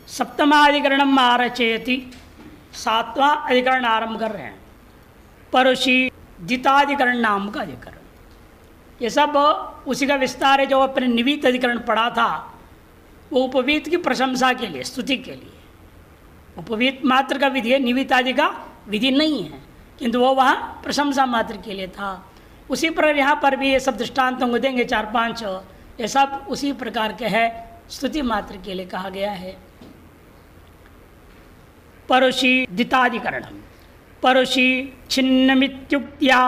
सप्तमाधिकरणम आरचयति, सातवां अधिकरण आरंभ कर रहे हैं। परुषी द्विताधिकरण नाम का अधिकरण, ये सब उसी का विस्तार है जो अपने निवीत अधिकरण पढ़ा था। वो उपवीत की प्रशंसा के लिए, स्तुति के लिए। उपवीत मात्र का विधि है, निवीत आदि का विधि नहीं है, किंतु वो वहाँ प्रशंसा मात्र के लिए था। उसी प्रकार यहाँ पर भी ये सब दृष्टांतों को देंगे 4-5, ये सब उसी प्रकार के है, स्तुति मात्र के लिए कहा गया है। परुषी द्विताधिकरणम, परुषी छिन्नमित्युक्त्या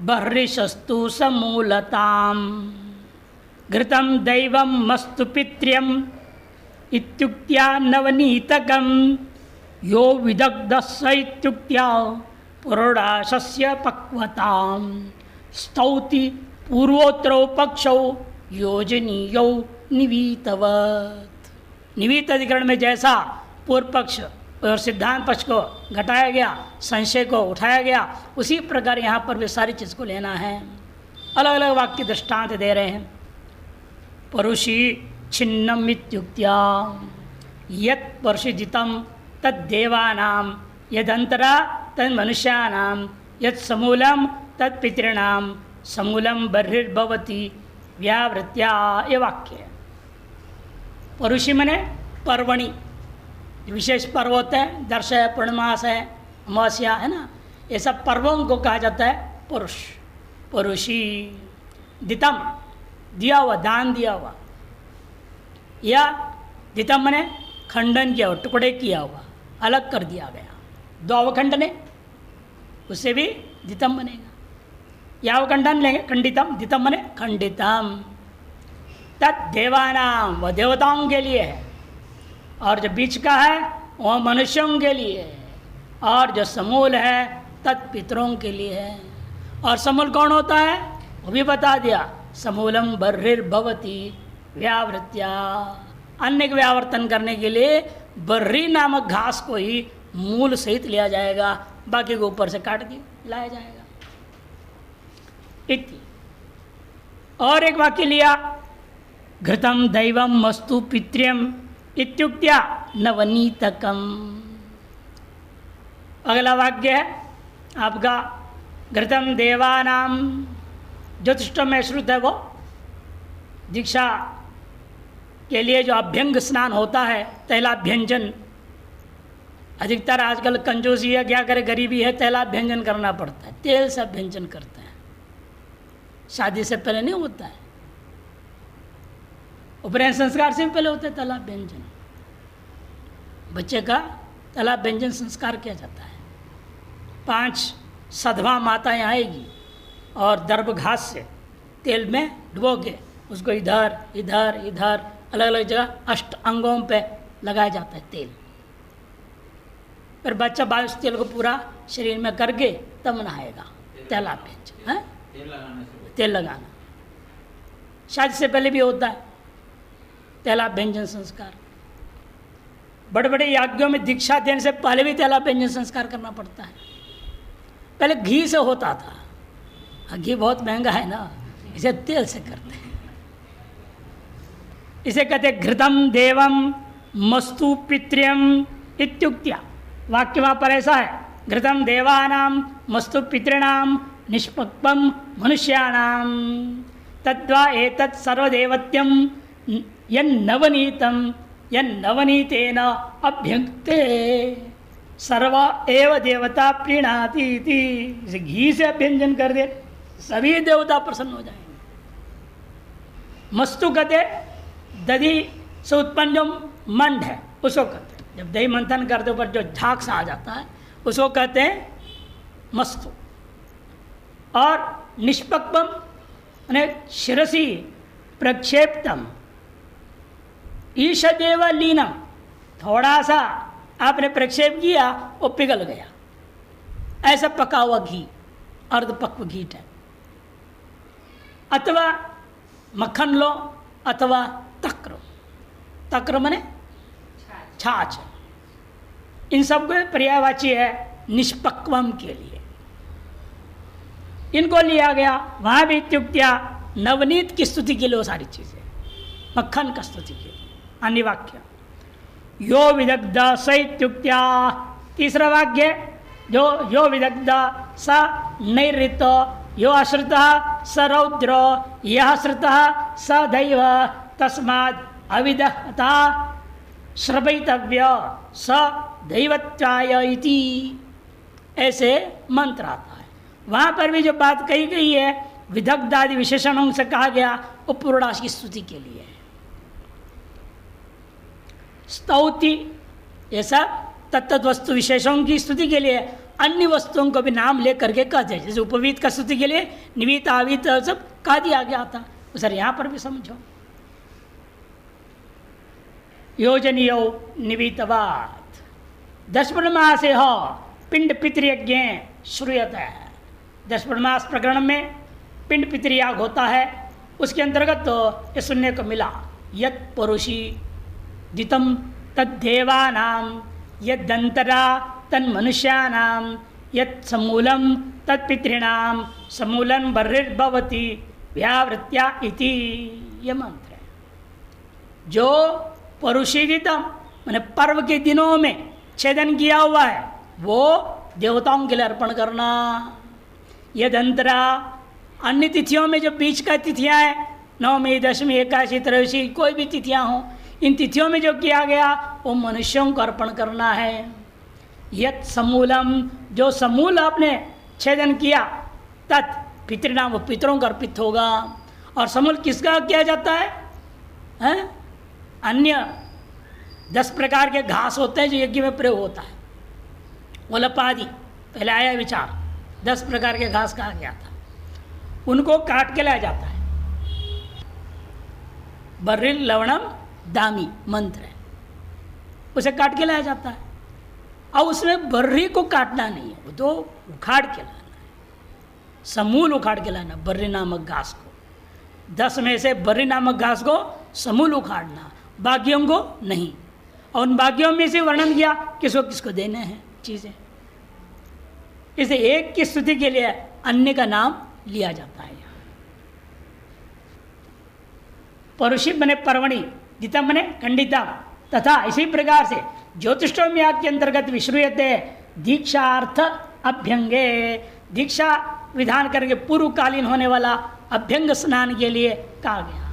बर्हिशस्तु समूलताम, घृतं दैवं मस्तु पित्र्यम इत्युक्त्या नवनीतकम, यो विदग्धस्य इत्युक्त्या पुरोडाशस्य पक्वताम, स्तौति पूर्वोत्तरो पक्षौ योजनीयौ निवीतवत्। निवीत अधिकरण में जैसा पूर्व पक्ष और सिद्धांत पक्ष को घटाया गया, संशय को उठाया गया, उसी प्रकार यहाँ पर भी सारी चीज़ को लेना है। अलग अलग वाक्य दृष्टांत दे रहे हैं। परुषी छिन्नम इत्युक्त्या यत् परुषिजितं तद्देवानां, यदंतरा तन्मनुष्याणां, यत् समूलं तत्पितॄणां, समूलं बर्हिर्भवति व्यावृत्या, ये वाक्य है। परुषि मने पर्वणि, विशेष पर्व होते हैं, दर्श है, पूर्णमास है, अमावस्या है ना, ये सब पर्वों को कहा जाता है पुरुष। परुषी दितम, दिया हुआ, दान दिया हुआ, या दितम मने खंडन किया हुआ, टुकड़े किया हुआ, अलग कर दिया गया। दो अवखंडन है, उससे भी दितम बनेगा। या अवखंडन लेंगे, खंडितम, दितम मने खंडितम। तत् देवानाम, वह देवताओं के लिए है, और जो बीच का है वह मनुष्यों के लिए है, और जो समूल है तत्पितरों के लिए है। और समूल कौन होता है वो भी बता दिया, समूलम बर्हिर्भवति व्यावृत्या, अन्य के व्यावर्तन करने के लिए बर्री नामक घास को ही मूल सहित लिया जाएगा, बाकी को ऊपर से काट दिया लाया जाएगा। इति और एक वाक्य लिया, घृतम दैवम मस्तु पित्र्यम इत्युक्त्या नवनीतकम। अगला वाक्य है आपका, घृतम देवानाम, ज्योतिष में श्रुत है वो, दीक्षा के लिए जो अभ्यंग स्नान होता है, तैलाभ्यंजन, अधिकतर आजकल कंजूसी है, क्या करे, गरीबी है, तैलाभ्यंजन करना पड़ता है, तेल से अभ्यंजन करते हैं, शादी से पहले नहीं होता है, उपनयन संस्कार से भी पहले होता है तैलाभ्यंजन। बच्चे का तैलाभ्यंजन संस्कार किया जाता है। 5 सधवा माताएं आएगी और दर्भ घास से तेल में डुबो के उसको इधर इधर इधर अलग अलग जगह 8 अंगों पे लगाया जाता है तेल। फिर बच्चा बाद उस तेल को पूरा शरीर में करके तब नहाएगा। तैलाभ्यंजन है, तेल लगाना शादी से पहले भी होता है तैलाभ्यंजन संस्कार। बड़े बड़े याज्ञों में दीक्षा देने से पहले भी तैलाभ्यंजन संस्कार करना पड़ता है। पहले घी से होता था, घी बहुत महंगा है ना, इसे तेल से करते हैं। इसे कहते घृतम देवम मस्तु पित्र्यम इत्युक्त्या। वाक्य वहाँ पर ऐसा है, घृतम देवानाम मस्तु पितॄणाम निष्पक्वम मनुष्याणाम तद्वा एतत् सर्वदेवत्यम यन्नवनीतम यन्नवनीतेन अभ्यंक्ते सर्व एव देवता प्रीणाति इति। इसे घी से अभ्यंजन कर दे, सभी देवता प्रसन्न हो जाएंगे। मस्तु कहते दधी से उत्पन्न जो मंड है उसको कहते हैं, जब दही मंथन करते ऊपर जो झाग सा आ जाता है उसको कहते हैं मस्तु। और निष्पक्वम यानी शिरसी प्रक्षेप्तम ईशदेव लीनम, थोड़ा सा आपने प्रक्षेप किया वो पिघल गया, ऐसा पका हुआ घी, अर्धपक्व घी है। अथवा मक्खन लो अथवा तक्र, तक्र मने छाछ, इन सब को पर्यायवाची है निष्पक्वम के लिए, इनको लिया गया। वहाँ भी इत्युक्त्या नवनीत की स्तुति के लिए वो सारी चीज़ें, मक्खन का स्तुति के लिए। अन्य वाक्य यो विदग्ध स इत्युक्त्या। तीसरा वाक्य जो यो विदग्ध स नैऋत, यो अश्रित स रौद्र, यह श्रुत स दैव, तस्माद् अविदहता श्रवैतव्य स दैवत्याय इति। ऐसे मंत्र आता है। वहाँ पर भी जो बात कही गई है विदग्ध आदि विशेषणों से कहा गया वो पूर्णास की स्तुति के लिए है। स्तौति ऐसा तत्त वस्तु विशेषों की स्तुति के लिए, अन्य वस्तुओं को भी नाम ले करके कहते हैं। जैसे उपवीत का स्तुति के लिए निवीत आवीत सब कह दिया गया था, सर यहाँ पर भी समझो। योजनीयो निवीतवात 10 मासे हो पिंड पितृयज्ञ श्रूयत है। 10 मास प्रकरण में पिंड पितृयाग होता है, उसके अंतर्गत तो ये सुनने को मिला यत् परुषी दितम तद्देवानां यद्दंतरा तन्मनुष्याणां यत् समूलं तत्पितॄणां समूलं बर्हिर्भवति व्यावृत्या इति। ये मंत्र है। जो परुषीदितम मैंने पर्व के दिनों में छेदन किया हुआ है वो देवताओं के लिए अर्पण करना। यदंतरा अन्य तिथियों में जो बीच का तिथियां हैं, नवमी दशमी एकादशी त्रयोदशी कोई भी तिथियां हों, इन तिथियों में जो किया गया वो मनुष्यों को अर्पण करना है। यत समूलम जो समूल आपने छेदन किया तत् पितृणाम वो पितरों को अर्पित होगा। और समूल किसका किया जाता है? अन्य 10 प्रकार के घास होते हैं जो यज्ञ में प्रयोग होता है। वलपादि पहले आया विचार, 10 प्रकार के घास कहा गया था, उनको काट के लाया जाता है। बर्रिल लवणम दामी मंत्र है, उसे काट के लाया जाता है। अब उसमें बर्री को काटना नहीं है, वो तो उखाड़ के लाना है, समूल उखाड़ के लाना बर्री नामक घास को। 10 में से बर्री नामक घास को समूल उखाड़ना, बाकियों को नहीं। और उन बाकियों में से वर्णन किया किसको किसको देने हैं चीज़ें। इसे एक की स्तुति के लिए अन्य का नाम लिया जाता है। परुषि बने पर्वणि, दितम बने खंडिता, तथा इसी प्रकार से ज्योतिषोम याग के अंतर्गत विश्रूयते दीक्षार्थ अभ्यंगे। दीक्षा विधान करके पूर्वकालीन होने वाला अभ्यंग स्नान के लिए कहा गया।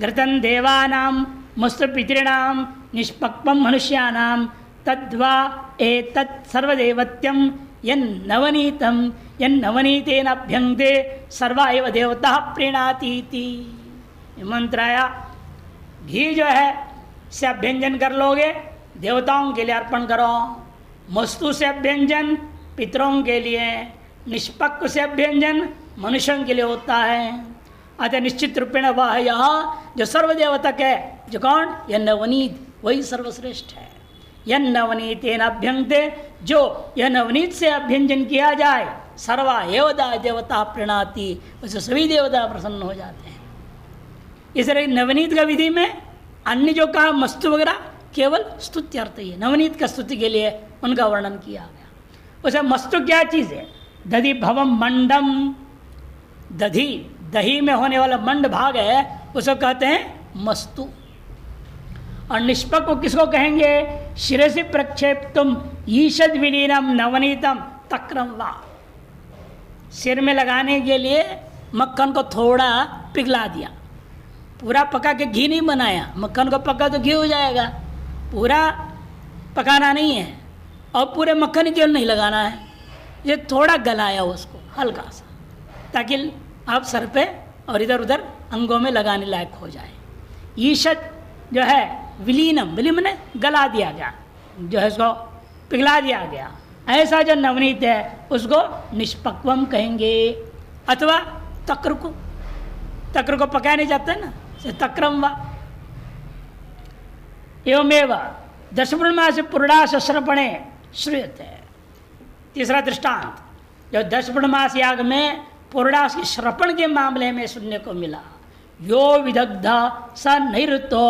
घृतन देवानां मुस्त्र पितॄणां निष्पक्वम मनुष्याणां तद्वा एतत् सर्वदेवत्यं यन्नवनीतं यन्नवनीतेन अभ्यंगते सर्वा एव देवता प्रीणाति इति। मंत्र आया घी जो है से अभ्यंजन कर लोगे देवताओं के लिए अर्पण करो, मस्तु से अभ्यंजन पितरों के लिए, निष्पक्व से अभ्यंजन मनुष्यों के लिए होता है। अतः निश्चित रूपेण वह यह जो सर्वदेवतक है, जो कौन? यह नवनीत, वही सर्वश्रेष्ठ है। यह नवनीतेन अभ्यंगते, जो यह नवनीत से अभ्यंजन किया जाए सर्वा एव देवता प्रीणाति, वैसे सभी देवता प्रसन्न हो जाते हैं। इस तरह नवनीत का विधि में अन्य जो कहा मस्तु वगैरह केवल स्तुत्यर्थ ही है, नवनीत का स्तुति के लिए उनका वर्णन किया गया। उसे मस्तु क्या चीज़ है? दधि भवम मंडम, दधि दही में होने वाला मंड भाग है उसको कहते हैं मस्तु। और निष्पक्व किसको कहेंगे? शिरसि प्रक्षेप्तुम ईषद विलीनम नवनीतम तक्रम वा। सिर में लगाने के लिए मक्खन को थोड़ा पिघला दिया, पूरा पका के घी नहीं बनाया। मक्खन को पका तो घी हो जाएगा, पूरा पकाना नहीं है और पूरे मक्खन केवल नहीं लगाना है, ये थोड़ा गलाया उसको हल्का सा, ताकि आप सर पे और इधर उधर अंगों में लगाने लायक हो जाए। ईषद जो है विलीनम, विलीन ने गला दिया गया, जो है उसको पिघला दिया गया। ऐसा जो नवनीत है उसको निष्पक्वम कहेंगे। अथवा तक्र को पकाया नहीं जाता है ना, तक्रम वा। एवमेव दशपूर्णमास पूर्णास श्रपणे श्रूयते। तीसरा दृष्टांत जो दशपूर्णमास याग में पूर्णास के श्रपण के मामले में सुनने को मिला। यो विदग्ध स नैऋतो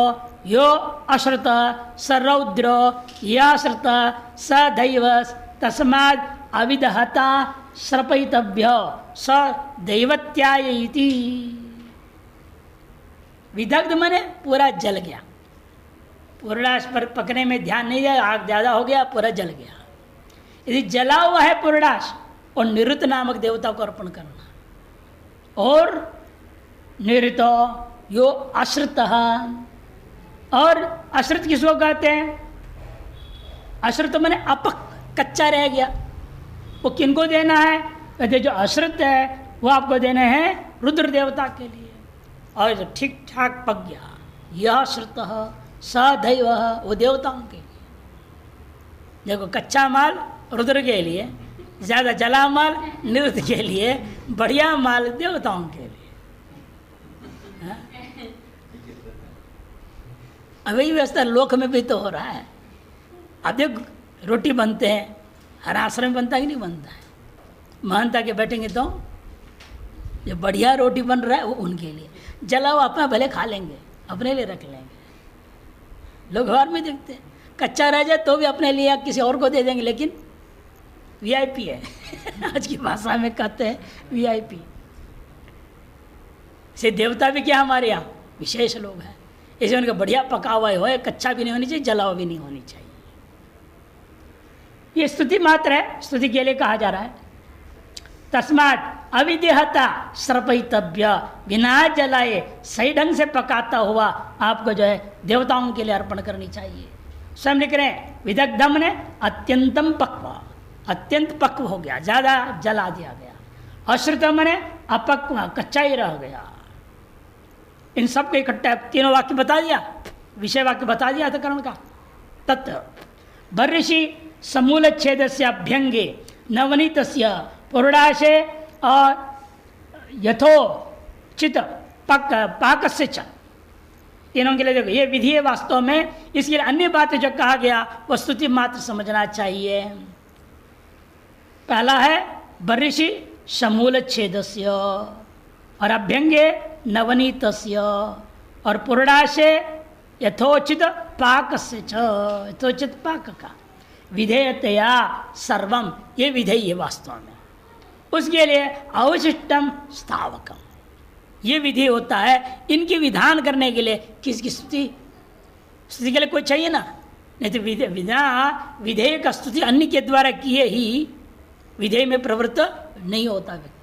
यो अश्रुत स रौद्र याश्रुत स दैव तस्माद् अविदहता श्रपयितव्य स दैवत्याय इति। विदग्ध मने पूरा जल गया, पूर्णाश पर पकने में ध्यान नहीं दिया, आग ज़्यादा हो गया, पूरा जल गया। यदि जला हुआ है पूर्णाश और निरुत नामक देवता को अर्पण करना। और निरुतो यो अश्रित, और अश्रित किसको कहते हैं? अश्रित माने अपक, कच्चा रह गया। वो किनको देना है? कहते जो अश्रित है वो आपको देने हैं रुद्र देवता के लिए। और जो ठीक ठाक पक गया, यह श्रुत सदैव, वो देवताओं के लिए। देखो कच्चा माल रुद्र के लिए, ज़्यादा जला माल निरुद्ध के लिए, बढ़िया माल देवताओं के लिए। अभी व्यवस्था लोक में भी तो हो रहा है। अब देख रोटी बनते हैं, हर आश्रम में बनता है कि नहीं बनता है? महंता के बैठेंगे तो जो बढ़िया रोटी बन रहा है वो उनके लिए, जला हुआ अपना भले खा लेंगे, अपने लिए रख लेंगे। लोग घर में देखते हैं कच्चा रह जाए तो भी अपने लिए या किसी और को दे देंगे, लेकिन वीआईपी है। आज की भाषा में कहते हैं वीआईपी। से देवता भी क्या हमारे यहाँ विशेष लोग हैं, इसे उनका बढ़िया पका हुआ हो, कच्चा भी नहीं होनी चाहिए, जला हुआ भी नहीं होनी चाहिए। ये स्तुति मात्र है, स्तुति के लिए कहा जा रहा है। तस्मात् अविदेहता श्रपयितव्य, बिना जलाए सही ढंग से पकाता हुआ आपको जो है देवताओं के लिए अर्पण करनी चाहिए। स्वयं लिख रहे हैं विदग्धम ने अत्यंतम पक्व, अत्यंत पक्व हो गया, ज़्यादा जला दिया गया। अश्रुतम ने अपक्व, कच्चा ही रह गया। इन सब को इकट्ठा तीनों वाक्य बता दिया, विषय वाक्य बता दिया था कर्म का। तत्र बर्ऋषि समूल छेद से अभ्यंगे नवनीत पुरुडाशे और यथोचित पाक से च, तीनों के लिए देखो ये विधि है वास्तव में। इसके लिए अन्य बातें जो कहा गया वो स्तुति मात्र समझना चाहिए। पहला है बर्ऋषि समूल छेदस्य, और अभ्यंगे नवनीतस्य, और पुरुडाशे यथोचित पाक से च, यथोचित पाक का विधेयतया सर्वम, ये विधेय है वास्तव में। उसके लिए अवशिष्टम स्थावकम, ये विधि होता है इनकी विधान करने के लिए। किसकी स्तुति? स्तुति के लिए कोई चाहिए ना, नहीं तो विधेय का स्तुति अन्य के द्वारा किए ही विधेय में प्रवृत्त नहीं होता व्यक्ति।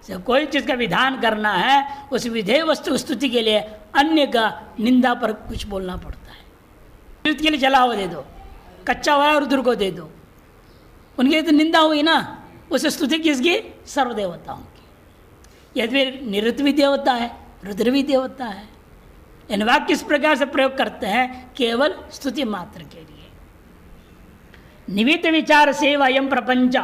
जब कोई चीज़ का विधान करना है, उस विधेय वस्तु स्तुति के लिए अन्य का निंदा पर कुछ बोलना पड़ता है। स्तुति के लिए जला हुआ दे दो, कच्चा हुआ रुद्र को दे दो, उनकी तो निंदा हुई ना। उस स्तुति किसकी? सर्वदेवताओं की। यदि निरुद्ध भी देवता है, रुद्र भी देवता है। इन वाक्य किस प्रकार से प्रयोग करते हैं? केवल स्तुति मात्र के लिए। निमित्त विचार से वयम प्रपंच,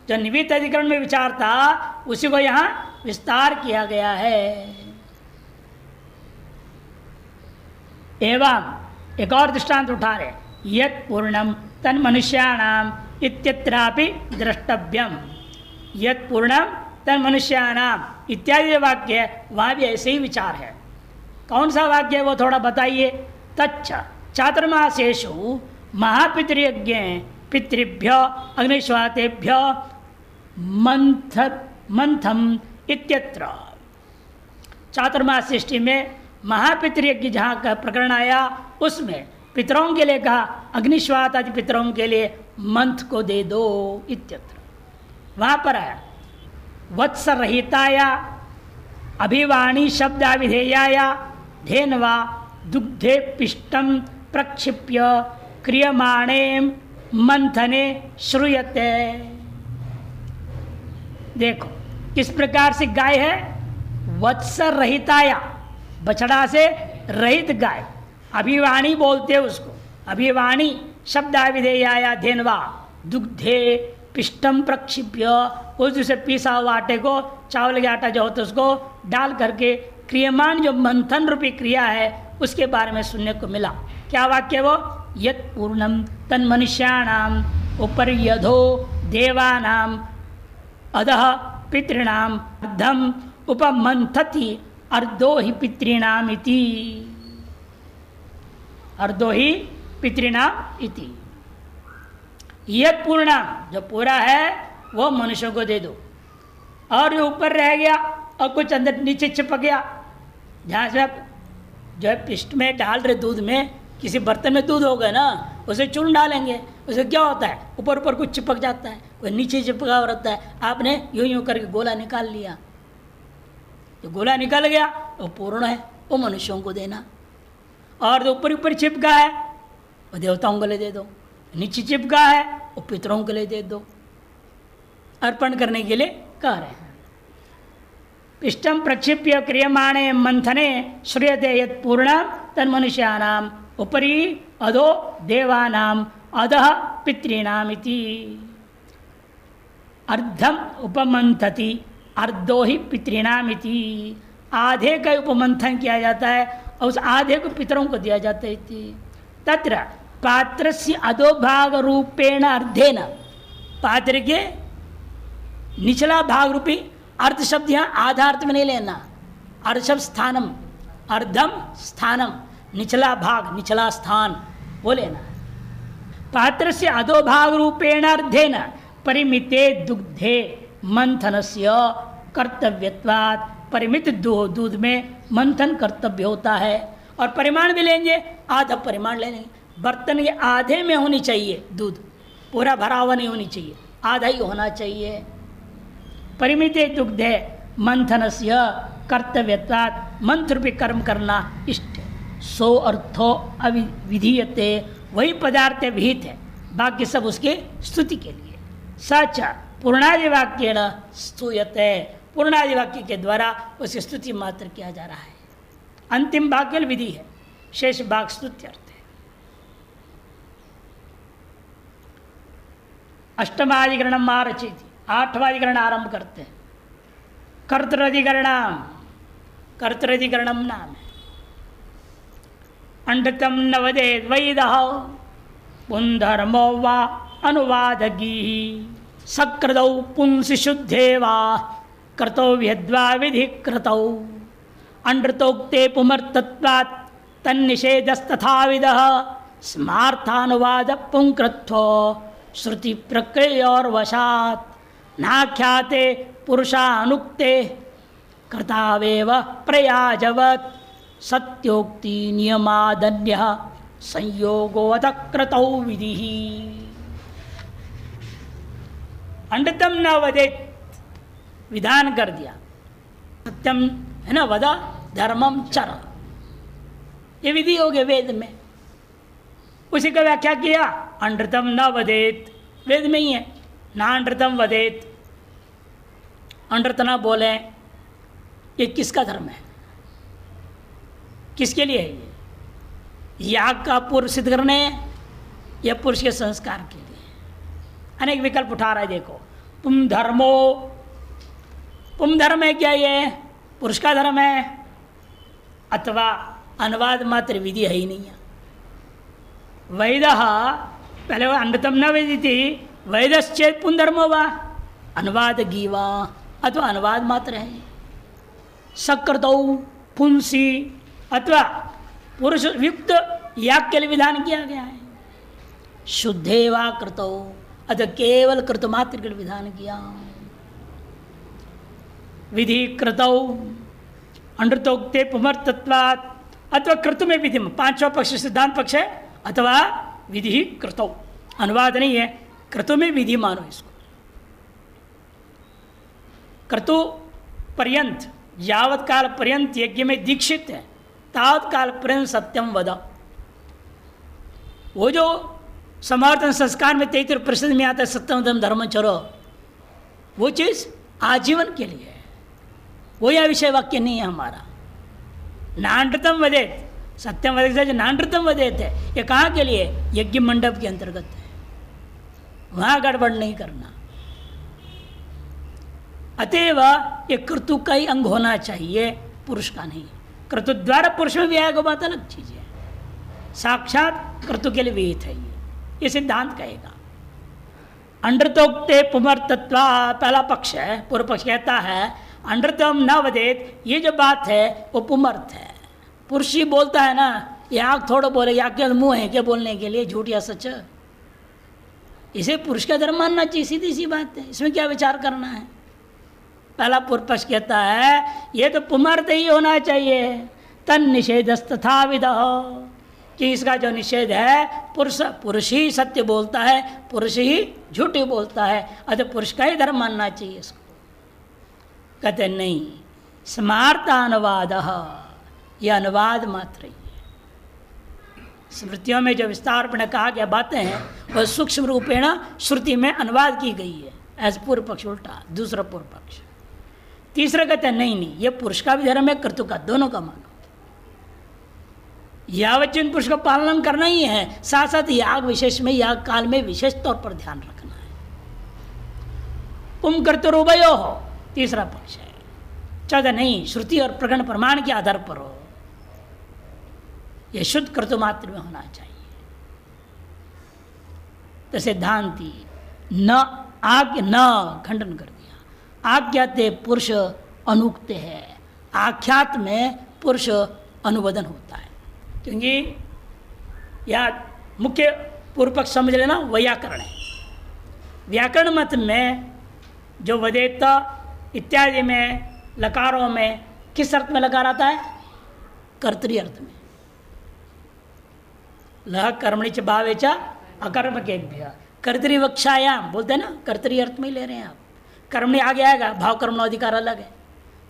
जो निमित्त अधिकरण में विचार था उसी को यहाँ विस्तार किया गया है। एवं एक और दृष्टांत उठा रहे, यत् पूर्णम तन मनुष्याणाम इत्यत्रापि द्रष्टव्यम। यत् पूर्णम तन मनुष्याणाम इत्यादि वाक्य वहाँ भी ऐसे ही विचार है। कौन सा वाक्य है वो थोड़ा बताइए। तच्च चातुर्मासेषु महापितृयज्ञ पितृभ्य अग्निश्वातेभ्य मंथम इत्यत्र। चातुर्मास सृष्टि में महापितृयज्ञ जहाँ का प्रकरण आया उसमें पितरों के लिए कहा, अग्निश्वात आदि पितरों के लिए मंथ को दे दो इत्यत्र। वहाँ पर आया वत्स रहिताया अभिवाणी शब्दाविधेयाया धेनवा दुग्धे पिष्टम प्रक्षिप्य क्रियमाणे मंथने श्रूयते। देखो किस प्रकार से गाय है, वत्स रहिताया, बछड़ा से रहित गाय, अभिवाणी बोलते हैं उसको। अभिवाणी शब्दाविधेयाया धेनवा दुग्धे पिष्टम प्रक्षिप्य, उस से पीसा हुआ आटे को, चावल के आटा जो होता है उसको डाल करके क्रियमान जो मंथन रूपी क्रिया है उसके बारे में सुनने को मिला। क्या वाक्य वो? यत् पूर्णम तन मनुष्याणाम उपर्यधो देवानाम अधः पितॄणाम अर्धम उपमंथति अर्धो ही पितॄणाम इति। अर्धो ही पितॄणाम इति। यत् पूर्णम जो पूरा है वो मनुष्यों को दे दो, और जो ऊपर रह गया और कुछ अंदर नीचे चिपक गया, जहाँ से आप जो है पिष्ट में डाल रहे दूध में किसी बर्तन में दूध होगा ना, उसे चूर्ण डालेंगे, उसे क्या होता है, ऊपर ऊपर कुछ चिपक जाता है, वह नीचे चिपका रहता है। आपने यूं यूं करके गोला निकाल लिया, जो गोला निकल गया वो पूर्ण है, वो मनुष्यों को देना। और जो ऊपर ऊपर चिपका है वो देवताओं के लिए दे दो, नीचे चिपका है वो पितरों के लिए दे दो, अर्पण करने के लिए कह रहे हैं। इष्टम प्रक्षिप्य क्रियमाणे मंथने श्रूयते यत् पूर्णं तन्मनुष्याणाम् उपरि अधो देवानाम् अधः पितॄणामिति। अर्धम उपमंथति अर्धो ही पितॄणामिति। आधे का उपमंथन किया जाता है और उस आधे को पितरों को दिया जाता है। तत्र पात्रस्य अधोभाग रूपेण अर्धेन, पात्र के निचला भाग रूपी, अर्ध शब्द यहाँ आधा अर्थ में नहीं लेना, अर्ध शब्द स्थानम, अर्धम स्थानम, निचला भाग, निचला स्थान वो लेना। पात्र से अधोभाग रूपेण अर्धेन परिमिते दुग्धे मंथनस्य कर्तव्यत्वात्। परिमित दूध में मंथन कर्तव्य होता है। और परिमाण भी लेंगे, आधा परिमाण ले लेंगे। बर्तन के आधे में होनी चाहिए दूध, पूरा भरा हुआ नहीं होनी चाहिए, आधा ही होना चाहिए। परिमिते दुग्धे मंथनस्य कर्तव्यत्वात्। मंत्र रूपी कर्म करना इष्ट। सो अर्थो अविधीयते, वही पदार्थ विहित है, बाकी सब उसके स्तुति के लिए। सच पूर्णादि वाक्येन स्तूयते, पूर्णादि वाक्य के द्वारा उसकी स्तुति मात्र किया जा रहा है। अंतिम भाग केवल विधि है, शेष भाग स्तुत्यर्थ है। अष्टमाधिकरण आरचित, आठवाधिकरण आरंभ करते हैं। कर्तृधिकरणम, कर्तृधिकरणम नाम है। अंडतम न वदेत् वैदः पुंधर्मो वा अनुवादगी सकृतौ पुंसि शुद्धे वा कृतौ यद्वा विधि कृतौ। अंडृतोक्ते पुमर्तत्वात् तन्निषेधस्तथाविधः स्मार्थानुवाद पुंकृत्वो श्रुति प्रकृयोर्वशात् नाख्याते पुरुषानुक्ते कर्तावेव प्रयाजवत् सत्योक्ति नियमादन्यः संयोगोऽथ कृतौ विधिः। अंडतम न वदेत् विधान कर दिया, सत्यम है ना, वदा धर्मम चर, ये विधि हो गए वेद में। उसी का व्याख्या किया, अंडृतम न वदेत, वेद में ही है, ना अंडृतम वदेत, अंडृत न बोले। ये किसका धर्म है, किसके लिए है ये? याग का पूर्व सिद्ध करने या पुरुष के संस्कार के लिए? अनेक विकल्प उठा रहा है। देखो, पुम धर्मो, पुम धर्म है क्या, ये पुरुष का धर्म है, अथवा अनुवाद मात्र विधि है ही नहीं है। वैदः, पहले वो अंडतम न वेदी थी, वैदश्चेत पुन धर्मो वा अनुवाद गीवा, अथवा अनुवाद मात्र है। सकृतौ पुंसी, अथवा पुरुष युक्त याग के लिए विधान किया गया है। शुद्धे वा कृतौ, अथवा केवल कृत मात्र के लिए विधान किया। विधि कृतौ अंडृतोक्ते पुमर्तत्वात्, अथवा कृतु में विधि, पांचवा पक्ष सिद्धांत पक्ष है, अथवा विधि कृतौ, अनुवाद नहीं है, कृतु में विधि मानो इसको। कृतु पर्यंत, यावत काल पर्यंत यज्ञ में दीक्षित है, तावत काल पर्यंत सत्यम वद। वो जो समर्थन संस्कार में 33% में आता है सत्यम वदम धर्म चरो, वो चीज आजीवन के लिए है, वो यह विषय वाक्य नहीं है हमारा। नानृतम वदेत, सत्यम वदेत, नानृतम वदेत है, ये कहाँ के लिए? यज्ञ मंडप के अंतर्गत है, वहां गड़बड़ नहीं करना। अतएव ये कृतु का ही अंग होना चाहिए, पुरुष का नहीं। कृतु द्वारा पुरुष में भी आएगा, बात अलग चीज है, साक्षात कृतु के लिए विहित है ये सिद्धांत कहेगा। अंडृतोक्ते पुमर्तत्वा, पहला पक्ष है, पूर्व पक्ष कहता है अंडृतम न वदेत, ये जो बात है वो पुमर्थ है। पुरुष ही बोलता है ना, ये आँख थोड़ा बोले, या क्या मुंह है क्या बोलने के लिए, झूठ या सच? इसे पुरुष का धर्म मानना चाहिए, सीधी सी बात है, इसमें क्या विचार करना है। पहला पूर्व पक्ष कहता है ये तो पुमर्थ ही होना चाहिए, तन निषेधस्तथा विध, कि इसका जो निषेध है पुरुष ही सत्य बोलता है, पुरुष ही झूठ बोलता है, अतः पुरुष का ही धर्म मानना चाहिए इसको। कहते नहीं, स्मार्तानुवाद, यह अनुवाद मात्र ही है। स्मृतियों में जो विस्तार में कहा गया बातें हैं वह सूक्ष्म रूपेण श्रुति में अनुवाद की गई है। ऐसा पूर्व पक्ष उल्टा, दूसरा पूर्व पक्ष। तीसरा कहते हैं नहीं, यह पुरुष का भी धर्म है, कर्तु का, दोनों का मानो। यावत जिन पुरुष का पालन करना ही है, साथ साथ याग विशेष में, याग काल में विशेष तौर पर ध्यान रखना है। पुम कर्तुरुभयो हो, तीसरा पक्ष है। चौथा नहीं, श्रुति और प्रगण प्रमाण के आधार पर हो, यह शुद्ध कर्तु मात्र में होना चाहिए। तो सिद्धांति न खंडन कर दिया। आज्ञाते पुरुष अनुक्ते है, आख्यात में पुरुष अनुवदन होता है। क्योंकि या मुख्य पूर्व पक्ष समझ लेना व्याकरण है। व्याकरण मत में जो वदेत इत्यादि में लकारों में किस अर्थ में लकार आता है? कर्तरी अर्थ में। लह कर्मणि च भावे च अकर्म के कर्तरी वक्षायाम बोलते हैं ना, कर्तरी अर्थ में ही ले रहे हैं आप। कर्मणि आगे आएगा, भाव कर्मणो अधिकार अलग है।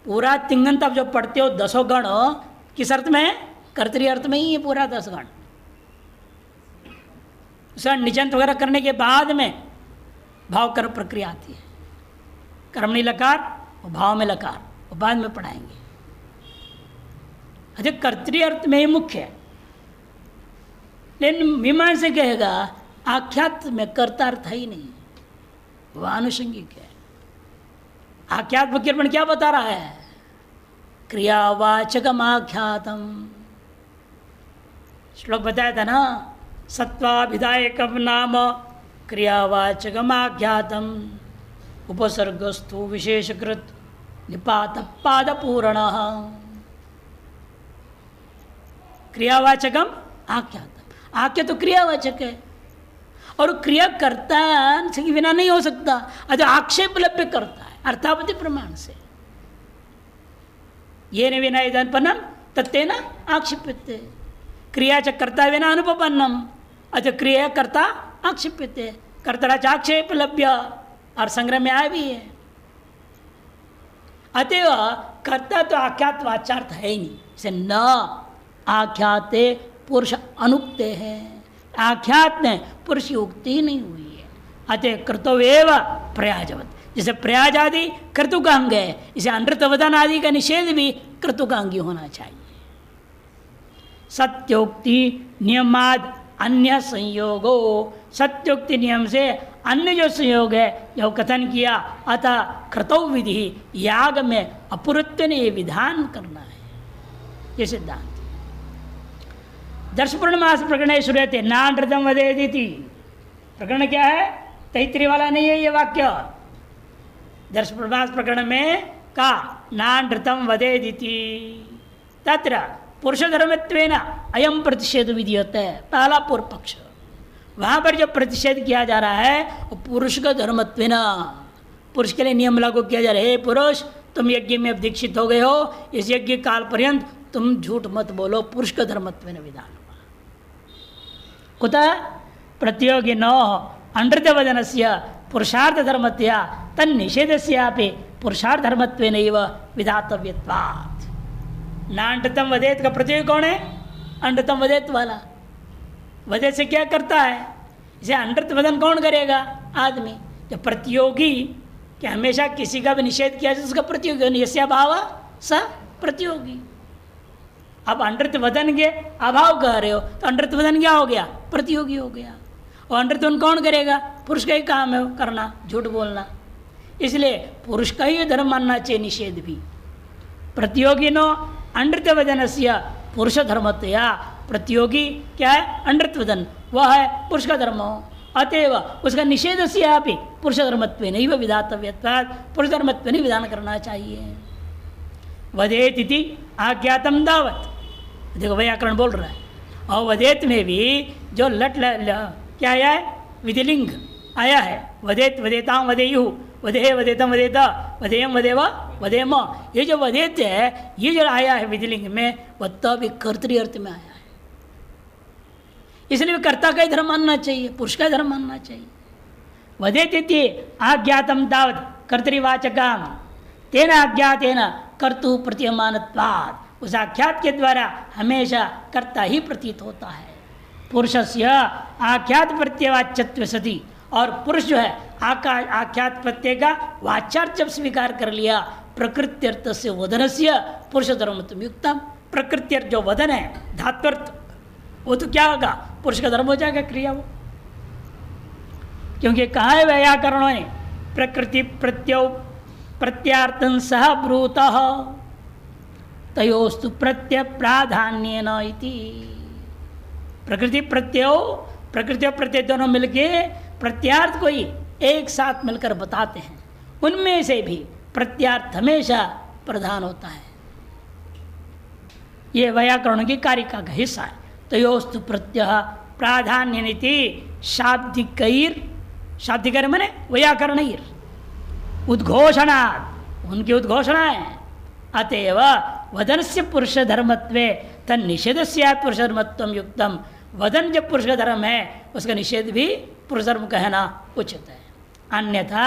पूरा तिंगन तब जो पढ़ते हो 10 गण किस अर्थ में है? कर्तरी अर्थ में ही है पूरा 10 गण। उसका निचंत वगैरह करने के बाद में भाव कर्म प्रक्रिया आती है। कर्मणि लकार और भाव में लकार, और बाद में पढ़ाएंगे। अच्छा, कर्तरी अर्थ में ही मुख्य है, लेकिन मीमांस से कहेगा आख्यात में कर्ता अर्थ ही नहीं, वह आनुषंगिक है। आख्यात वक्यर्पण क्या बता रहा है? क्रियावाचकम आख्यातम। श्लोक बताया था ना, सत्वाभिधायकम नाम क्रियावाचकम आख्यातम उपसर्गस्तु विशेषकृत निपात पाद पूर्ण। क्रियावाचकम आख्यातम, आख्या तो क्रियावाचक है और क्रिया करता के बिना नहीं हो सकता। अच्छा, आक्षेप लभ्य करता है अर्थापति प्रमाण से। ये न विना इदपन्नम तत्तेन आक्षिप्यते, क्रिया च कर्ता विना अनुपन्नम। अच्छा, क्रिया कर्ता आक्षिप्यते, कर्ता च आक्षेप लभ्य, और संग्रह में आया भी है। अतएव कर्ता तो आख्यात वाच्यार्थ है ही नहीं, से न आख्याते पुरुष अनुक्ते हैं। आख्यात में पुरुष की उक्ति ही नहीं हुई है। अतः कर्तव्येव प्रयाजवत, जैसे प्रयाज आदि कर्तु का अंग है, इसे अनृतवदन आदि का निषेध भी कर्तु का अंगी होना चाहिए। सत्योक्ति नियमाद अन्य संयोगो, सत्योक्ति नियम से अन्य जो संयोग है जो कथन किया, अतः कर्तव्य विधि, याग में अपुरुत्व ने ये विधान करना है, ये सिद्धांत। दर्शपूर्णमास प्रकरण श्रूयते नानृतम वदेदिति। प्रकरण क्या है? तैत्तिरीय वाला नहीं है ये वाक्य। दर्शपूर्णमास प्रकरण में का नानृतम वदेदिति, तत्र पुरुष धर्मत्वेन अयम प्रतिषेध विधि होता है। पहला पूर्व पक्ष, वहाँ पर जो प्रतिषेध किया जा रहा है वो पुरुष का धर्मत्वेन, पुरुष के लिए नियम लागू किया जा रहा है। हे पुरुष, तुम यज्ञ में अब दीक्षित हो गए हो, इस यज्ञ काल पर्यंत तुम झूठ मत बोलो, पुरुष का धर्मत्वेन विधान। कुतः प्रतियोगी न अनृतवदनस्य पुरुषार्थ धर्मत्या तन्निषेधस्यापि पुरुषार्थ धर्मत्वेनैव विधातव्यत्वात्। नानृतम वदेत का प्रतियोगी कौन है? अनृतम वदेत वाला। वदेत से क्या करता है? इसे अनृत वदन कौन करेगा? आदमी। जब प्रतियोगी कि हमेशा किसी का भी निषेध किया जाए उसका प्रतियोगी, यस्य भाव स प्रतियोगी। अब अनृत वदन के अभाव कह रहे हो तो अनृत वदन क्या हो गया? प्रतियोगी हो गया। और अनृत वदन कौन करेगा? पुरुष का ही काम है करना, झूठ बोलना। इसलिए पुरुष का ही धर्म मानना चाहिए निषेध भी। प्रतियोगी नो अनृत वदनस्य पुरुष धर्मतया, प्रतियोगी क्या है? अनृत वदन, वह है पुरुष का धर्म। अतएव उसका निषेध से आप पुरुष धर्मत्व नहीं वह विधातव्यत्वात्, पुरुष धर्मत्व नहीं विधान करना चाहिए। वदेत इति आज्ञातम दावत, देखो व्याकरण बोल रहा है। और वदेत में भी जो लट क्या आया है? विधिलिंग आया है। वदेत वदेताम वदेयु, वदेह वदेतम वदेता, वदेयम वदेव वदेम। ये जो वदेत है, ये जो आया है विधिलिंग में, वह तब एक कर्तरी अर्थ में आया है। इसलिए कर्ता का ही धर्म मानना चाहिए, पुरुष का धर्म मानना चाहिए। वदेति आज्ञातम तावत् कर्तृवाचकम तेन आज्ञातेन कर्तु प्रतीयमानत्वात्, उस आख्यात के द्वारा हमेशा कर्ता ही प्रतीत होता है। पुरुषस्य आख्यात प्रत्यवाच्यत्व सति, और पुरुष जो है आख्यात प्रत्यय का वाच्यार्थ जब स्वीकार कर लिया, प्रकृत्यर्थ से वदनस्य पुरुष धर्मत्व युक्तम, प्रकृत्यर्थ जो वदन है धात्वर्थ, वो तो क्या होगा, पुरुष का धर्म हो जाएगा क्रिया वो। क्योंकि कहा है व्याकरणों ने प्रकृति प्रत्यय प्रत्यार्थं सह ब्रूतः तयोस्तु प्रत्यय प्राधान्येन इति। प्रकृति प्रत्यय प्रत्यय दोनों मिलके प्रत्यार्थ को ही एक साथ मिलकर बताते हैं, उनमें से भी प्रत्यार्थ हमेशा प्रधान होता है। ये व्याकरण की कारिका का हिस्सा है। तयोस्तु प्रत्यय प्राधान्यनिति शाब्दिकैर, शाब्दिकर माने व्याकरणैर उद्घोषणात्, उनकी उद्घोषणा है। अतएव वदनस्य पुरुष धर्मत्वे तन्निषेधस्य पुरुष धर्मत्वं युक्तम, वदन जब पुरुष का धर्म है उसका निषेध भी पुरुष धर्म कहना उचित है। अन्यथा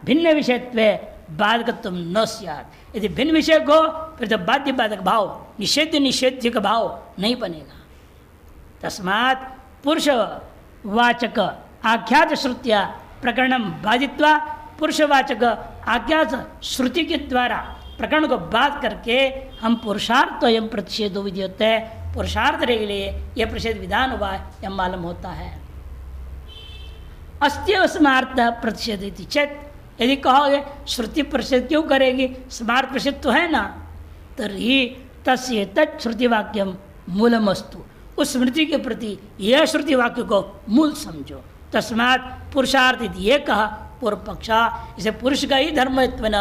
भिन्न विषयत्वे बाधकत्व न स्यात्, यदि भिन्न विषय को फिर तो बाध्य बाधक भाव, निषेध निषेध्य का भाव नहीं बनेगा। तस्मात् पुरुष वाचक आख्यात श्रुत्या प्रकरणम बाधित्वा, पुरुषवाचक आख्यात श्रुति के द्वारा प्रकरण को बात करके हम पुरुषार्थ एवं प्रतिषेधो विधीयते, पुरुषार्थ के लिए यह प्रतिषेध विधान हुआ यह मालूम होता है। अस्त्य स्मार्थ प्रतिषेध चेत, यदि कहोगे श्रुति प्रतिषेध क्यों करेगी, स्मार्थ प्रतिषेध तो है ना, तर्हि तस्य तत्श्रुति वाक्यम मूलमस्तु, उस स्मृति के प्रति यह श्रुति वाक्य को मूल समझो। तस्मात् पुरुषार्थ ये कहा पूर्व पक्षा, इसे पुरुष का ही धर्मत्व न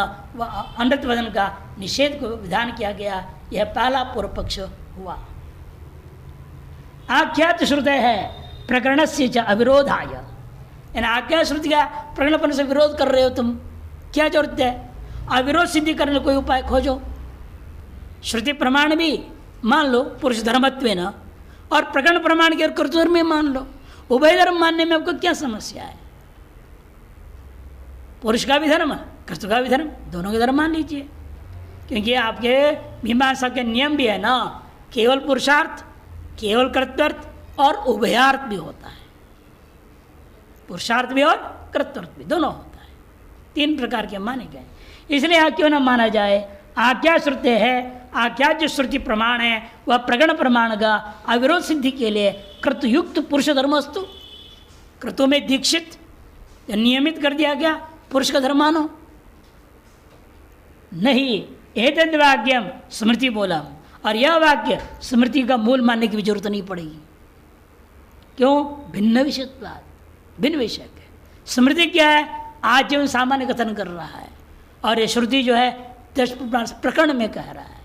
अनृत वदन का निषेध को विधान किया गया, यह पहला पूर्व पक्ष हुआ। आख्यात श्रुति है प्रकरण से अविरोधाय, आख्यात श्रुति का प्रकरण से विरोध कर रहे हो तुम, क्या जरूरत है, अविरोध सिद्धि करने कोई उपाय खोजो। श्रुति प्रमाण भी मान लो पुरुष धर्मत्व न, और प्रकरण प्रमाण के कर्तृधर्म में मान लो, उभय धर्म मानने में आपको क्या समस्या है। पुरुष का भी धर्म कर्तृ का भी धर्म, दोनों के धर्म मान लीजिए, क्योंकि आपके मीमांसा के नियम भी है ना, केवल पुरुषार्थ, केवल कर्तव्यार्थ और उभयार्थ भी होता है, पुरुषार्थ भी और कर्तव्यार्थ भी दोनों होता है, तीन प्रकार के माने गए। इसलिए यहाँ क्यों ना माना जाए, आख्या श्रुति है, आख्या जो श्रुति प्रमाण है वह प्रगण प्रमाण का अविरोध सिद्धि के लिए कर्तयुक्त पुरुष धर्मस्तु, कर्तों में दीक्षित नियमित कर दिया गया पुरुष का धर्म मानो। नहीं, एतद् वाक्यम स्मृति बोला, और यह वाक्य स्मृति का मूल मानने की भी जरूरत नहीं पड़ेगी। क्यों, भिन्न विषयत्वात्, भिन्न विषय है। स्मृति क्या है, आजीवन सामान्य कथन कर रहा है, और ये श्रुति जो है प्रकरण में कह रहा है,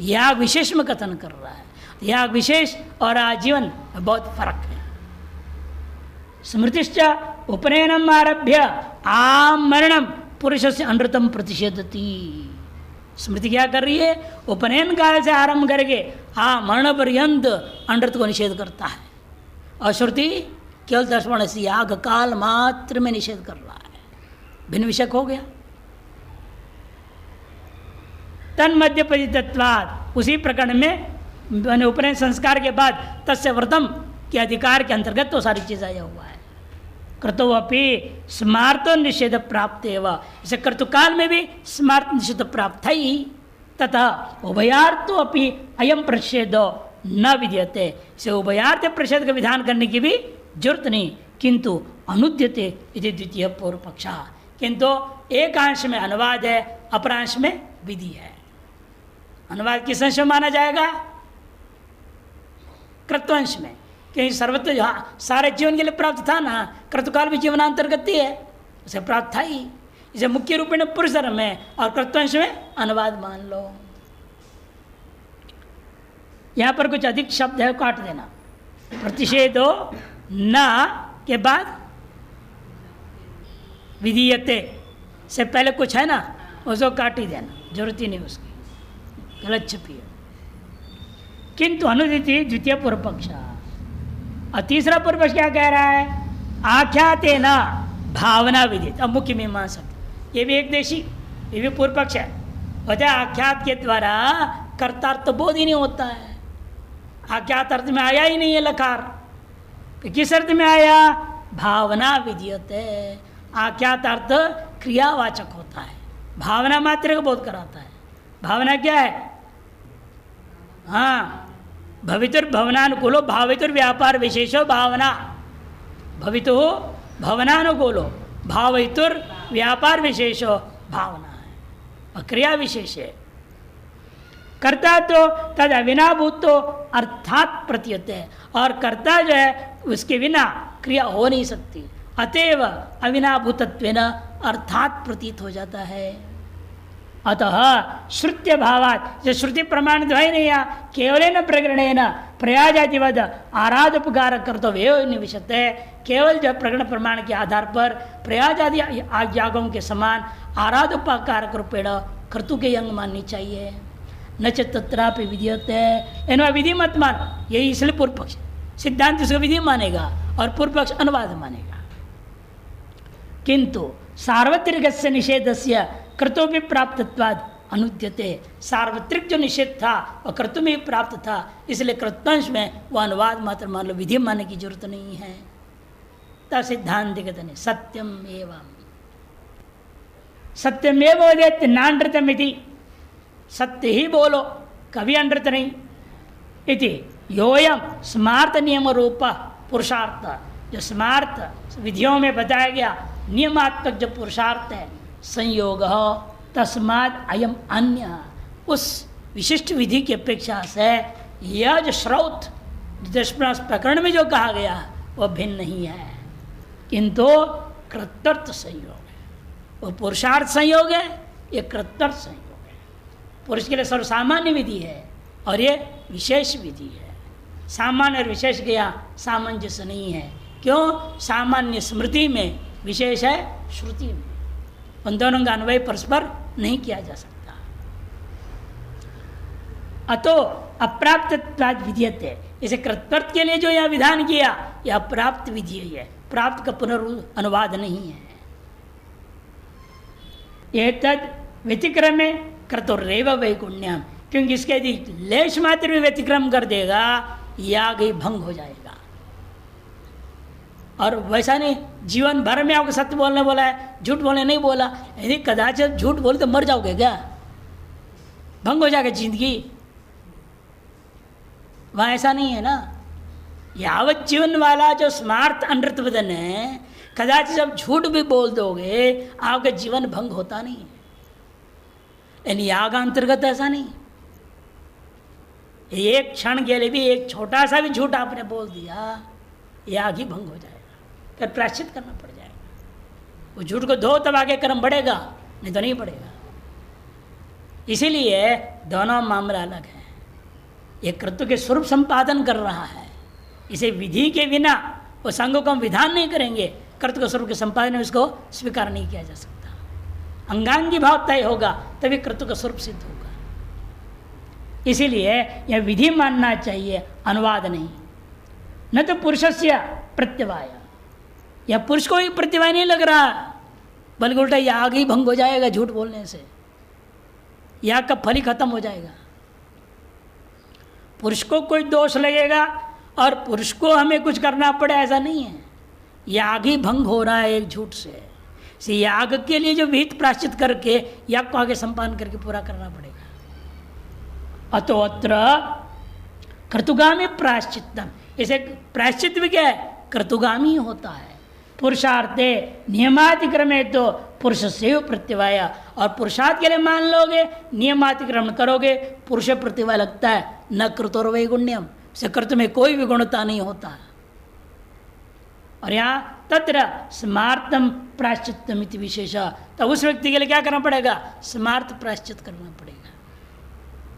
याग विशेष में कथन कर रहा है। याग विशेष और आजीवन बहुत फर्क है। स्मृतिश्च उपनयनम आरभ्य आमरणम पुरुष से अनृतम प्रतिषेधती। स्मृति क्या कर रही है, उपनयन काल से आरंभ करके मरण पर्यंत अनृत को निषेध करता है, और श्रुति केवल 10 वर्ण से याग काल मात्र में निषेध कर रहा है, भिन्न विषय हो गया। तन मध्य परितत्वात्, उसी प्रकरण में उपनयन संस्कार के बाद तस्य व्रतम के अधिकार के अंतर्गत तो सारी चीज आया हुआ है। कर्तव्यपि स्मार्त निषेध प्राप्त एवं, इसे कर्तुकाल में भी स्मार्त निषेध प्राप्त है ही, तथा उभयार्थ अपि अयम प्रतिषेध न विद्यते, इसे उभयार्थ प्रतिषेध का विधान करने की भी जरूरत नहीं, किंतु अनुद्यते इति द्वितीय पूर्व पक्षा, किंतु एक अंश में अनुवाद है, अपरांश में विधि है। अनुवाद किस अंश में माना जाएगा, कृत्वंश में, क्योंकि सर्वत्र सारे जीवन के लिए प्राप्त था ना, कर्तकाल भी जीवनांतर्गत ही है, उसे प्राप्त था ही। इसे मुख्य रूप में पुरुष धर्म में और कर्तवंश में अनुवाद मान लो। यहां पर कुछ अधिक शब्द है, काट देना। प्रतिषेधो न के बाद विधीयते से पहले कुछ है ना, उसको काट ही देना, जरूरत ही नहीं उसकी, गलत छपी है। किंतु अनुदिति द्वितीय पूर्व पक्ष, और तीसरा पूर्व पक्ष क्या कह रहा है? आख्याते न भावना विदित। अब मुख्य मीमांसा, ये भी एक देशी, ये भी पूर्व पक्ष है। होता है आख्यात के द्वारा कर्तार्थ बोध ही नहीं होता है, आख्यात अर्थ में आया ही नहीं है लकार। तो किस अर्थ में आया? भावना विधीयते। आख्यात अर्थ क्रियावाचक होता है, भावना मात्र का बोध कराता है। भावना क्या है? हाँ, भवितुर भवनानुकूलो भावितुर व्यापार विशेषो भावना। भवितु भवनानुकूलो भावितुर व्यापार विशेषो भावना है, और क्रिया विशेष है। कर्ता तो तद अविनाभूत तो अर्थात प्रतीयत है, और कर्ता जो है उसके बिना क्रिया हो नहीं सकती, अतएव अविनाभूतत्वेन अर्थात प्रतीत हो जाता है। अतः श्रुत्य भावात, जो श्रुति प्रमाणित है नहीं, केवलेन प्रकरणेन प्रयाजातिवद आराधोपकार कर्तव्य निविशत है। केवल जो प्रकरण प्रमाण के आधार पर प्रयाजादि आज्ञाओं के समान आराधोपकार रूपेण कर्तु के अंग माननी चाहिए। न च तत्रापि विधीयते, इनमें विधि मत मानो। यही इसलिए पूर्व पक्ष सिद्धांत इसको विधि मानेगा और पूर्व पक्ष अनुवाद मानेगा। किंतु सार्वत्रिकस्य निषेधस्य कर्तु भी प्राप्तत्वाद अनुद्यते। सार्वत्रिक जो निषेध था वह कर्तु में प्राप्त था, इसलिए कृतंश में वह अनुवाद मात्र मान लो, विधि मानने की जरूरत नहीं है। तब सिद्धांत कहते सत्यम एवं सत्यमेव वदेत् नानृतमिति, सत्य ही बोलो कभी अनृत नहीं। इति योयम स्मार्त नियम रूप पुरुषार्थ, जो स्मार्त विधियों में बताया गया नियमात्मक जो पुरुषार्थ है, संयोग तस्माद अयम अन्य, उस विशिष्ट विधि की अपेक्षा से यह जो श्रौत प्रकरण में जो कहा गया वह भिन्न नहीं है, किंतु कृत्यर्थ संयोग है। वो पुरुषार्थ संयोग है, ये कृत्यर्थ संयोग है। पुरुष के लिए सर्वसामान्य विधि है और ये विशेष विधि है। सामान्य और विशेष के यहाँ सामंजस्य नहीं है। क्यों? सामान्य स्मृति में, विशेष है श्रुति में। उन दोनों का अन्वय परस्पर नहीं किया जा सकता। अतो अप्राप्त विधीयते, इसे कृत्यर्थ के लिए जो यह विधान किया यह अप्राप्त विधि है, प्राप्त का पुनर्नुवाद नहीं है। यह तद व्यतिक्रमे कर्तुरेव वैगुण्यम, क्योंकि इसके यदि लेश मात्र भी व्यतिक्रम कर देगा याग ही भंग हो जाएगा। और वैसा नहीं जीवन भर में आपको सत्य बोलने बोला है, झूठ बोलने नहीं बोला। यदि कदाचित झूठ बोले तो मर जाओगे क्या? भंग हो जाएगा जिंदगी। वहाँ ऐसा नहीं है ना। यावत जीवन वाला जो स्मार्त अनृत वदन है, कदाचित जब झूठ भी बोल दोगे आपका जीवन भंग होता नहीं है। यानी याग अंतर्गत ऐसा नहीं। एक क्षण के लिए भी एक छोटा सा भी झूठ आपने बोल दिया याग ही भंग हो जाएगा, फिर प्रायश्चित करना पड़ जाएगा। वो झूठ को धो तब आगे कर्म बढ़ेगा, नहीं तो नहीं बढ़ेगा। इसीलिए दोनों मामला अलग है। ये कृत्य के स्वरूप संपादन कर रहा है, इसे विधि के बिना वो संघों को हम विधान नहीं करेंगे, कर्तव्य के स्वरूप के संपादन में उसको स्वीकार नहीं किया जा सकता। अंगांगी भाव तय होगा तभी कर्तव्य का स्वरूप सिद्ध होगा। इसीलिए यह विधि मानना चाहिए, अनुवाद नहीं। न तो पुरुषस्य प्रत्यवाय, यह पुरुष को ही प्रत्यवाय नहीं लग रहा, बल्कि उल्टा याग ही भंग हो जाएगा झूठ बोलने से, याग का फल ही खत्म हो जाएगा। पुरुष को कोई दोष लगेगा और पुरुष को हमें कुछ करना पड़े ऐसा नहीं है। याग ही भंग हो रहा है एक झूठ से। याग के लिए जो विहित प्रायश्चित करके याग को आगे संपादन करके पूरा करना पड़ेगा। अतो अत्र कर्तुगामी प्रायश्चितम, इसे प्रायश्चित भी क्या है? कर्तुगामी होता है। पुरुषार्थे नियमातिक्रमे तो पुरुष से प्रत्यवाय, और पुरुषार्थ के लिए मान लोगे नियमातिक्रमण करोगे पुरुष प्रतिवाय लगता है। न कृतोर वैगुण्यम, से कर्तु में कोई भी गुणता नहीं होता। और यहाँ तत्र स्मार्तम प्रायश्चितम इति विशेष, तो उस व्यक्ति के लिए क्या करना पड़ेगा? स्मार्त प्रायश्चित करना पड़ेगा।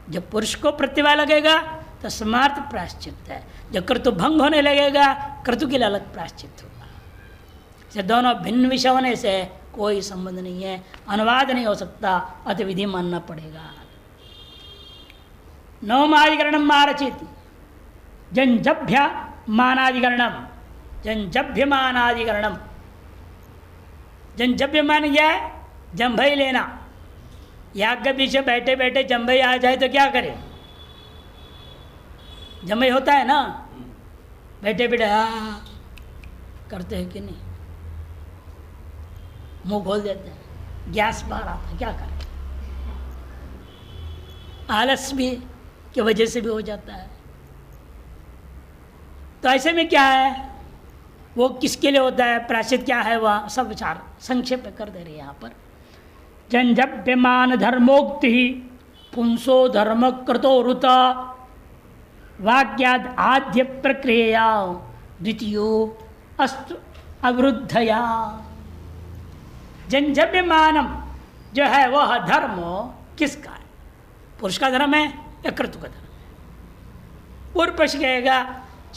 जब पुरुष को प्रतिभा लगेगा तो स्मार्त प्रायश्चित है, जब कर्तु भंग होने लगेगा कर्तु के लिए अलग प्रायश्चित होगा। से दोनों भिन्न विषय होने से कोई संबंध नहीं है, अनुवाद नहीं हो सकता, अतः विधि मानना पड़ेगा। नवमाधिकरणम आरचित जंजभ्य मानाधिकरणम, जंजभ्यमानाधिकरणम। जंजभ्यमान क्या है? जंभई लेना। याग के पीछे बैठे बैठे जंभई आ जाए तो क्या करें? जंभई होता है ना, बैठे बैठे करते हैं कि नहीं, मुंह खोल देते हैं, गैस बाहर आता है, क्या करें? आलस भी की वजह से भी हो जाता है। तो ऐसे में क्या है, वो किसके लिए होता है, प्रायश्चित क्या है, वह सब विचार संक्षेप में कर दे रहे यहाँ पर। जंजभ्यमान धर्मोक्ति पुंसो धर्म कृतो रुत वाक्याद आद्य प्रक्रिया द्वितीयो अस्तु अवरुद्धया। जंजभ्यमानम जो है वह धर्म किसका है? पुरुष का धर्म है या क्रतु का धर्म है? पूर्व पक्ष कहेगा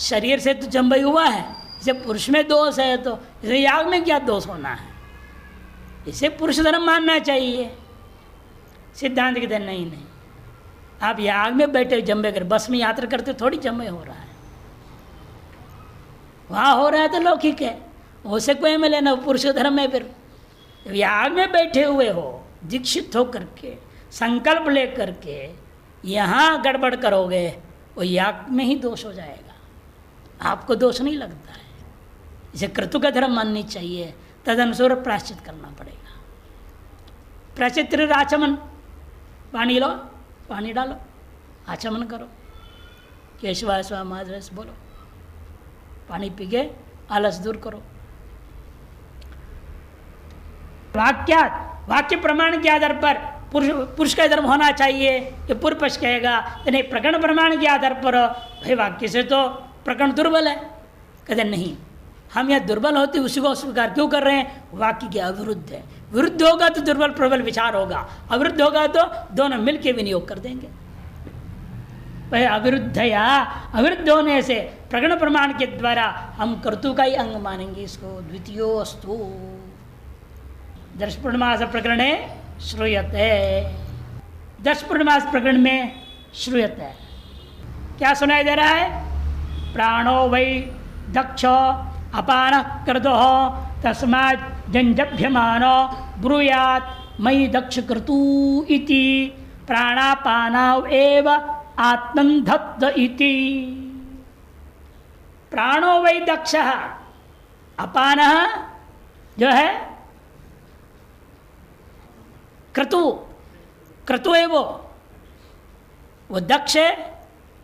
शरीर से तो जंभई हुआ है, इसे पुरुष में दोष है, तो इसे याग में क्या दोष होना है? इसे पुरुष धर्म मानना चाहिए। सिद्धांत कहते नहीं नहीं, आप याग में बैठे जंभई कर, बस में यात्रा करते थोड़ी जंभई हो रहा है, वहाँ हो रहा है तो लौकिक है, उसे कोई में लेना, पुरुष धर्म है। फिर याग में बैठे हुए हो, दीक्षित हो करके संकल्प ले करके यहाँ गड़बड़ करोगे, वो याग में ही दोष हो जाएगा, आपको दोष नहीं लगता है। इसे क्रतु का धर्म माननी चाहिए, तदनुसार प्रायश्चित करना पड़ेगा। प्रायश्चित आचमन, पानी लो, पानी डालो, आचमन करो, केशवाय स्वाहा माधव बोलो, पानी पी के आलस दूर करो। वाक्य प्रमाण के आधार पर पुरुष का धर्म होना चाहिए, ये पूर्व पक्ष कहेगा। नहीं, प्रकरण प्रमाण के आधार पर भाई वाक्य से तो प्रकरण दुर्बल है, कहते नहीं, हम यह दुर्बल होते उसी को स्वीकार क्यों कर रहे हैं? वाक्य के अविरुद्ध है। विरुद्ध होगा तो दुर्बल प्रबल विचार होगा, अविरुद्ध होगा तो दोनों मिलकर विनियोग कर देंगे। वह अविरुद्ध या अविरुद्ध होने से प्रकरण प्रमाण के द्वारा हम कर्तु का ही अंग मानेंगे इसको। द्वितीयो अस्तु दर्श पूर्णमास प्रकरणे श्रूयते। दर्श पूर्णमास प्रकरण में श्रूयते क्या सुनाई दे रहा है? प्राणो वै दक्ष अपान क्रतु तस्मात् जंजभ्यमानो ब्रूयात् मयि दक्ष क्रतु इति प्राणापानाव एव आत्मन्धत्त इति। प्राणो वै दक्ष, अपान जो है क्रतु, क्रतु है वो दक्ष है,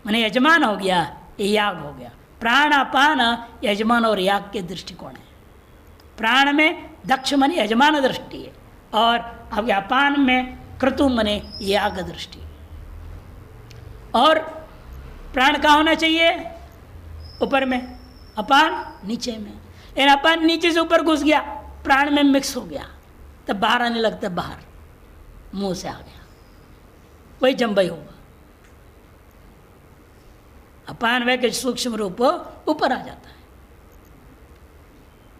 माने यजमान हो गया, ये याग हो गया। प्राण अपान यजमान और याग के दृष्टिकोण है। प्राण में दक्ष मने यजमान दृष्टि है, और अब अपान में क्रतु मने याग दृष्टि। और प्राण कहाँ होना चाहिए? ऊपर में, अपान नीचे में। लेकिन अपान नीचे से ऊपर घुस गया, प्राण में मिक्स हो गया, तब बाहर आने लगता, बाहर मुंह से आ गया, वही जंभई होगा। अपान वह के सूक्ष्म रूप ऊपर आ जाता है,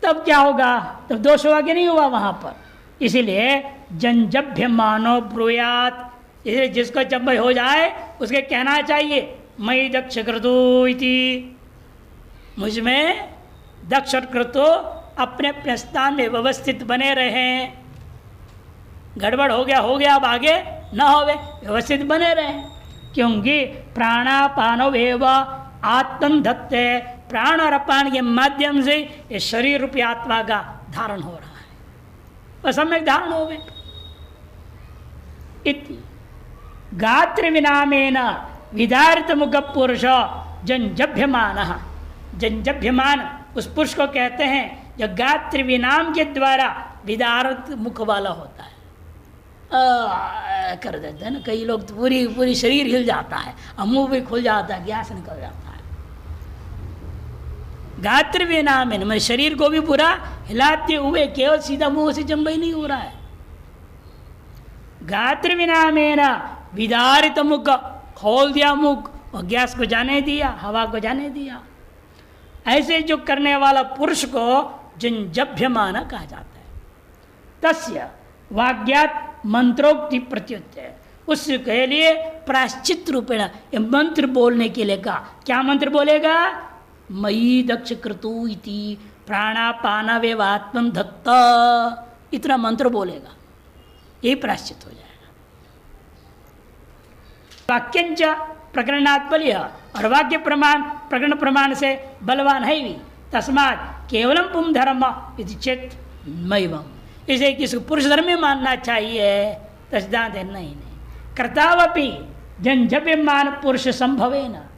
तब क्या होगा? तब दोष होगा कि नहीं हुआ वहां पर? इसीलिए जंजभ्यमानो ब्रूयात्, इसलिए जिसको जंभई हो जाए उसके कहना चाहिए मयि दक्ष क्रतु इति, मुझमें दक्ष और क्रतु अपने अपने स्थान में व्यवस्थित बने रहे। गड़बड़ हो गया, अब आगे न होवे, व्यवस्थित बने रहे। क्योंकि प्राणापानो एव आत्मन्धत्ते, प्राण और अपान के माध्यम से ये शरीर रूपी आत्मा का धारण हो रहा है, वह सम्यक धारण हो गए। इति गात्र विनामेन विदारित मुख पुरुष जंजभ्यमान। जंजभ्यमान उस पुरुष को कहते हैं जो गात्र विनाम के द्वारा विदारित मुख वाला होता है। कर देते हैं ना कई लोग, तो पूरी शरीर हिल जाता है, मुंह भी खुल जाता है, गैस निकल जाता है। गात्र विनाम है, शरीर को भी पूरा हिलाते हुए, केवल सीधा मुंह से जंभई नहीं हो रहा है। गात्र विनामेन विदारित मुख, खोल दिया मुख और गैस को जाने दिया, हवा को जाने दिया। ऐसे जो करने वाला पुरुष को जंजभ्यमान कहा जाता है। तस्य वाग्यात मंत्रोक्ति प्रत्युत्तर, उसके लिए प्रायश्चित रूपेण मंत्र बोलने के लिए कहा। क्या मंत्र बोलेगा? मयि दक्ष क्रतु इति प्राणापान वेवात्मं धत्त, इतना मंत्र बोलेगा, यही प्रायश्चित हो जाएगा। वाक्यंच प्रकरणात् बलिह, और वाक्य प्रमाण प्रकरण प्रमाण से बलवान है भी, तस्मात् केवलम पुम धर्म इति चेत मैवम, इसे किसी पुरुष धर्म में मानना चाहिए तो सिद्धांत है नहीं। कर्तावपि जंझव्यमान पुरुष संभवे न,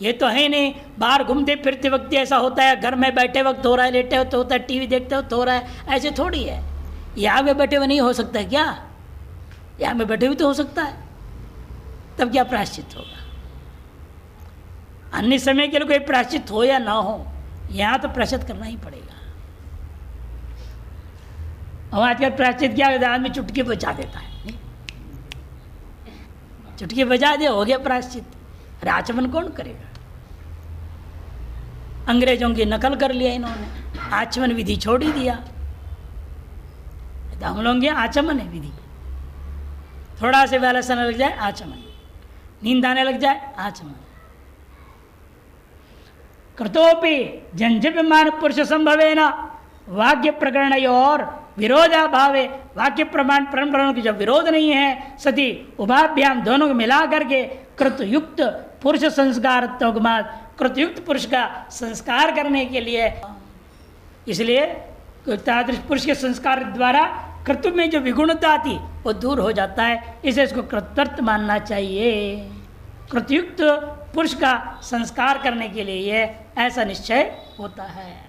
ये तो है नहीं बाहर घूमते फिरते वक्त ऐसा होता है, घर में बैठे वक्त हो रहा है, लेटे वक्त होता है, टीवी देखते वक्त हो रहा है, ऐसे थोड़ी है। यहाँ में बैठे हुए नहीं हो सकता है क्या? यहाँ में बैठे हुए तो हो सकता है, तब क्या प्रायश्चित होगा? अन्य समय के लिए कोई प्रायश्चित हो या ना हो, यहाँ तो प्रायश्चित करना ही पड़ेगा। और आजकल प्रायश्चित क्या होता है, आदमी चुटकी बजा देता है, चुटकी बजा दे हो गया प्रायश्चित। अरे आचमन कौन करेगा? अंग्रेजों की नकल कर लिया इन्होंने, आचमन विधि छोड़ ही दिया। तो हम लोग ये आचमन है विधि, थोड़ा से वाला सन लग जाए आचमन, नींद आने लग जाए आचमन। कृतोपि जंझव्यमान पुरुष संभवेन वाक्य प्रकरण और विरोधाभावे, वाक्य प्रमाण परम्पराओं की जब विरोध नहीं है सती उभाभ्याम दोनों को मिला करके कृतयुक्त पुरुष संस्कार, कृतयुक्त पुरुष का संस्कार करने के लिए, इसलिए पुरुष के संस्कार द्वारा कर्तव्य में जो विगुणता थी वो दूर हो जाता है, इसे इसको कृतवर्त मानना चाहिए। कृतयुक्त पुरुष का संस्कार करने के लिए ऐसा निश्चय होता है।